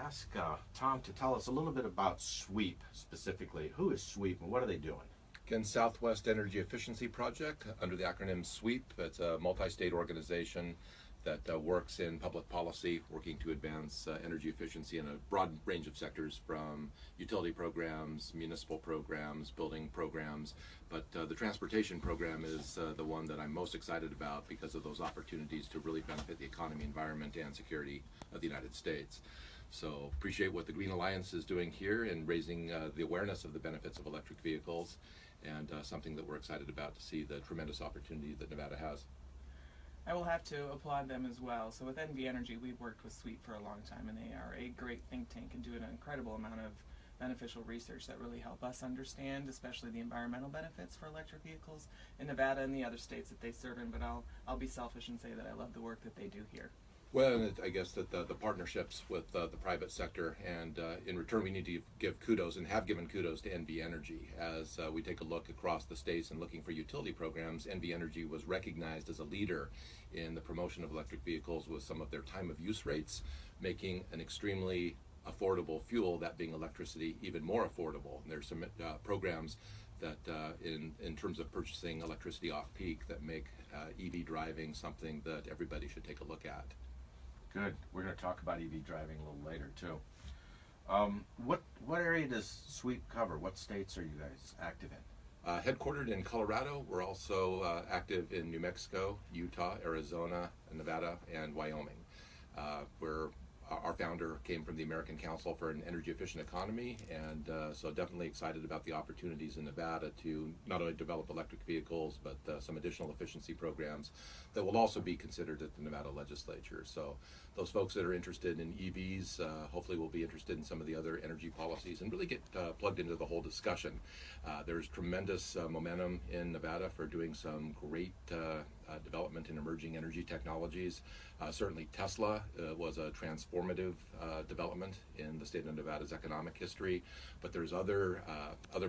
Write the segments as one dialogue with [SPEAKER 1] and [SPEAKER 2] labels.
[SPEAKER 1] ask Tom to tell us a little bit about SWEEP specifically. Who is SWEEP and what are they doing?
[SPEAKER 2] Again, Southwest Energy Efficiency Project, under the acronym SWEEP. It's a multi-state organization that works in public policy, working to advance energy efficiency in a broad range of sectors, from utility programs, municipal programs, building programs. But the transportation program is the one that I'm most excited about because of those opportunities to really benefit the economy, environment, and security of the United States. So appreciate what the Green Alliance is doing here in raising the awareness of the benefits of electric vehicles, and something that we're excited about to see the tremendous opportunity that Nevada has.
[SPEAKER 3] I will have to applaud them as well. So with NV Energy, we've worked with SWEEP for a long time, and they are a great think tank and do an incredible amount of beneficial research that really help us understand, especially the environmental benefits for electric vehicles in Nevada and the other states that they serve in. But I'll be selfish and say that I love the work that they do here.
[SPEAKER 2] Well, and I guess that the partnerships with the private sector, and in return we need to give kudos, and have given kudos, to NV Energy. As we take a look across the states and looking for utility programs, NV Energy was recognized as a leader in the promotion of electric vehicles with some of their time of use rates, making an extremely affordable fuel, that being electricity, even more affordable. And there's some programs that in terms of purchasing electricity off peak that make EV driving something that everybody should take a look at.
[SPEAKER 1] Good. We're going to talk about EV driving a little later too. What area does SWEEP cover? What states are you guys active in?
[SPEAKER 2] Headquartered in Colorado, we're also active in New Mexico, Utah, Arizona, Nevada, and Wyoming. Our founder came from the American Council for an Energy Efficient Economy, and so definitely excited about the opportunities in Nevada to not only develop electric vehicles, but some additional efficiency programs that will also be considered at the Nevada legislature. So those folks that are interested in EVs hopefully will be interested in some of the other energy policies and really get plugged into the whole discussion. There's tremendous momentum in Nevada for doing some great development in emerging energy technologies. Certainly Tesla was a transformative development in the state of Nevada's economic history, but there's other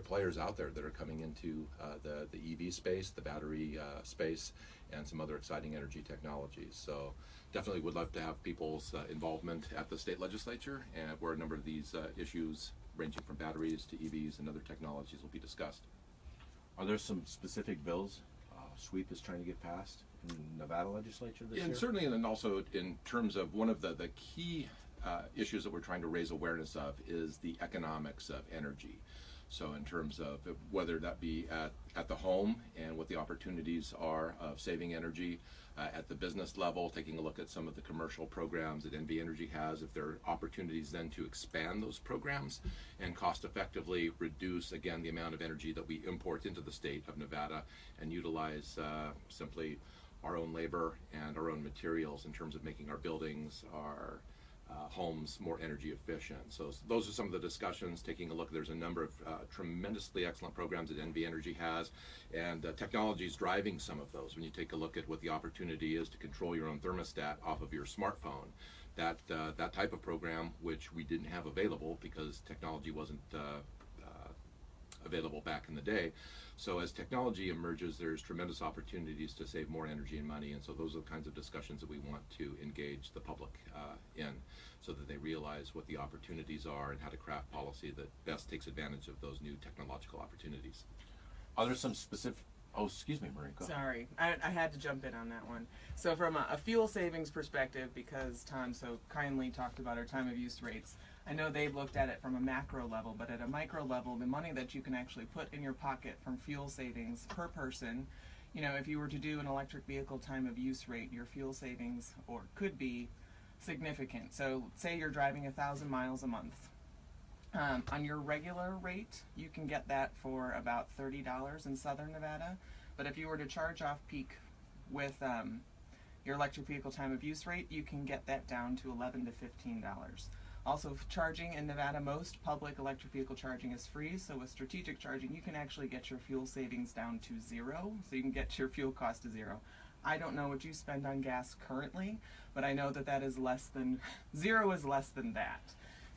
[SPEAKER 2] players out there that are coming into the EV space, the battery space, and some other exciting energy technologies. So definitely would love to have people's involvement at the state legislature, and where a number of these issues ranging from batteries to EVs and other technologies will be discussed.
[SPEAKER 1] Are there some specific bills SWEEP is trying to get passed in the Nevada legislature this year?
[SPEAKER 2] And certainly, and also in terms of one of the key issues that we're trying to raise awareness of is the economics of energy. So in terms of whether that be at the home and what the opportunities are of saving energy, at the business level, taking a look at some of the commercial programs that NV Energy has, if there are opportunities then to expand those programs and cost effectively reduce, again, the amount of energy that we import into the state of Nevada, and utilize simply our own labor and our own materials in terms of making our buildings, our homes more energy efficient. So those are some of the discussions, taking a look. There's a number of tremendously excellent programs that NV Energy has, and technology is driving some of those. When you take a look at what the opportunity is to control your own thermostat off of your smartphone, that type of program, which we didn't have available because technology wasn't available back in the day. So as technology emerges, there's tremendous opportunities to save more energy and money, and so those are the kinds of discussions that we want to engage the public in, so that they realize what the opportunities are and how to craft policy that best takes advantage of those new technological opportunities.
[SPEAKER 1] Are there some specific... Oh, excuse me, Marie. Go ahead.
[SPEAKER 3] Sorry, I had to jump in on that one. So from a fuel savings perspective, because Tom so kindly talked about our time of use rates, I know they've looked at it from a macro level, but at a micro level, the money that you can actually put in your pocket from fuel savings per person, you know, if you were to do an electric vehicle time of use rate, your fuel savings could be significant. So say you're driving 1,000 miles a month. On your regular rate, you can get that for about $30 in Southern Nevada. But if you were to charge off peak with your electric vehicle time of use rate, you can get that down to $11 to $15. Also, charging in Nevada, most public electric vehicle charging is free. So with strategic charging, you can actually get your fuel savings down to zero. So you can get your fuel cost to zero. I don't know what you spend on gas currently, but I know that that is less than, zero is less than that.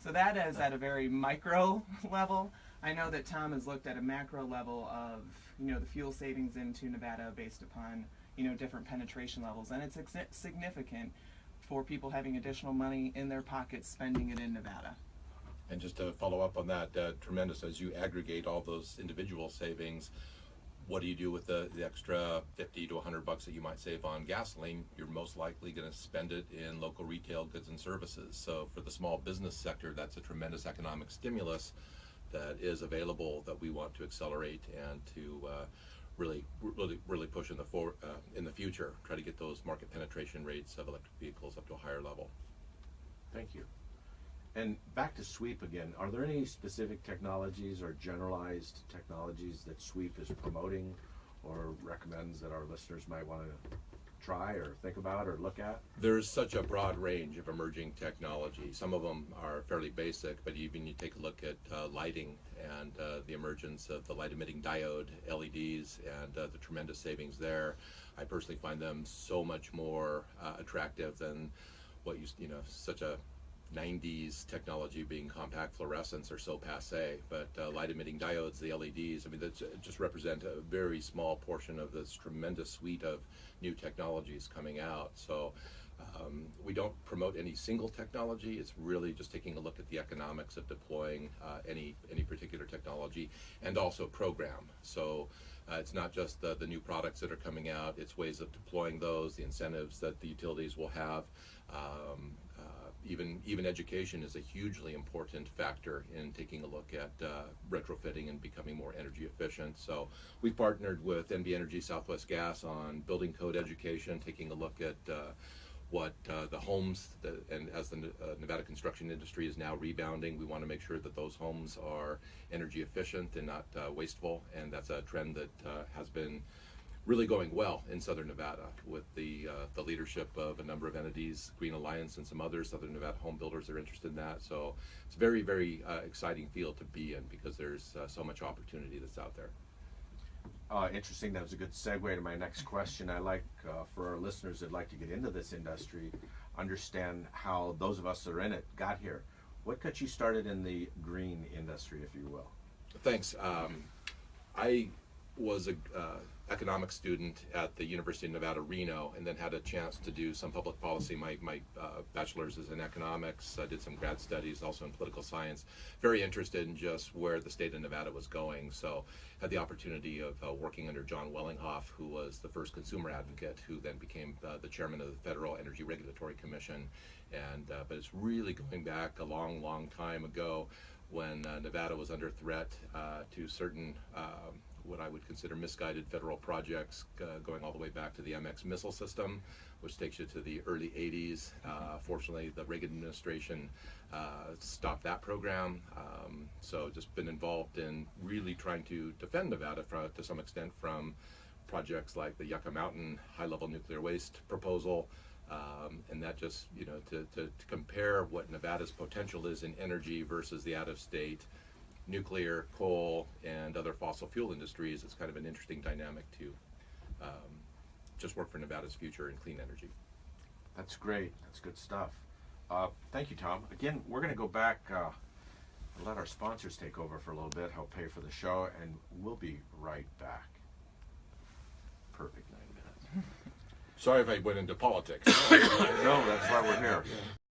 [SPEAKER 3] So that is at a very micro level. I know that Tom has looked at a macro level of, you know, the fuel savings into Nevada based upon, you know, different penetration levels, and it's significant for people having additional money in their pockets spending it in Nevada.
[SPEAKER 2] And just to follow up on that, tremendous, as you aggregate all those individual savings, what do you do with the extra 50 to $100 that you might save on gasoline? You're most likely going to spend it in local retail goods and services. So for the small business sector, that's a tremendous economic stimulus that is available that we want to accelerate and to really push in the future. Try to get those market penetration rates of electric vehicles up to a higher level.
[SPEAKER 1] Thank you. And back to SWEEP again, are there any specific technologies or generalized technologies that SWEEP is promoting or recommends that our listeners might want to try or think about or look at?
[SPEAKER 2] There's such a broad range of emerging technology. Some of them are fairly basic, but even you take a look at lighting and the emergence of the light emitting diode, LEDs, and the tremendous savings there. I personally find them so much more attractive than what such a 90s technology being compact fluorescents are so passe, but light emitting diodes, the LEDs, I mean, that just represent a very small portion of this tremendous suite of new technologies coming out. So we don't promote any single technology. It's really just taking a look at the economics of deploying any particular technology, and also program. So it's not just the new products that are coming out, it's ways of deploying those, the incentives that the utilities will have. Even education is a hugely important factor in taking a look at retrofitting and becoming more energy efficient. So we've partnered with NV Energy Southwest Gas on building code education, taking a look at what the homes, and as the Nevada construction industry is now rebounding, we want to make sure that those homes are energy efficient and not wasteful, and that's a trend that has been really going well in Southern Nevada with the leadership of a number of entities, Green Alliance and some others. Southern Nevada home builders are interested in that. So it's a very, very exciting field to be in because there's so much opportunity that's out there.
[SPEAKER 1] Interesting. That was a good segue to my next question. I like, for our listeners that'd like to get into this industry, understand how those of us that are in it got here. What got you started in the green industry, if you will?
[SPEAKER 2] Thanks. I was a economics student at the University of Nevada, Reno, and then had a chance to do some public policy. My bachelor's is in economics. I did some grad studies also in political science. Very interested in just where the state of Nevada was going. So had the opportunity of working under John Wellinghoff, who was the first consumer advocate, who then became the chairman of the Federal Energy Regulatory Commission. And but it's really going back a long, long time ago when Nevada was under threat to certain what I would consider misguided federal projects, going all the way back to the MX missile system, which takes you to the early 80s. Fortunately, the Reagan administration stopped that program. So just been involved in really trying to defend Nevada to some extent from projects like the Yucca Mountain high-level nuclear waste proposal. And that just, to compare what Nevada's potential is in energy versus the out-of-state nuclear, coal, and other fossil fuel industries, it's kind of an interesting dynamic to just work for Nevada's future in clean energy.
[SPEAKER 1] That's great. That's good stuff. Thank you, Tom. Again, we're going to go back, let our sponsors take over for a little bit, help pay for the show, and we'll be right back. Perfect 9 minutes.
[SPEAKER 2] Sorry if I went into politics.
[SPEAKER 1] No, that's why we're here.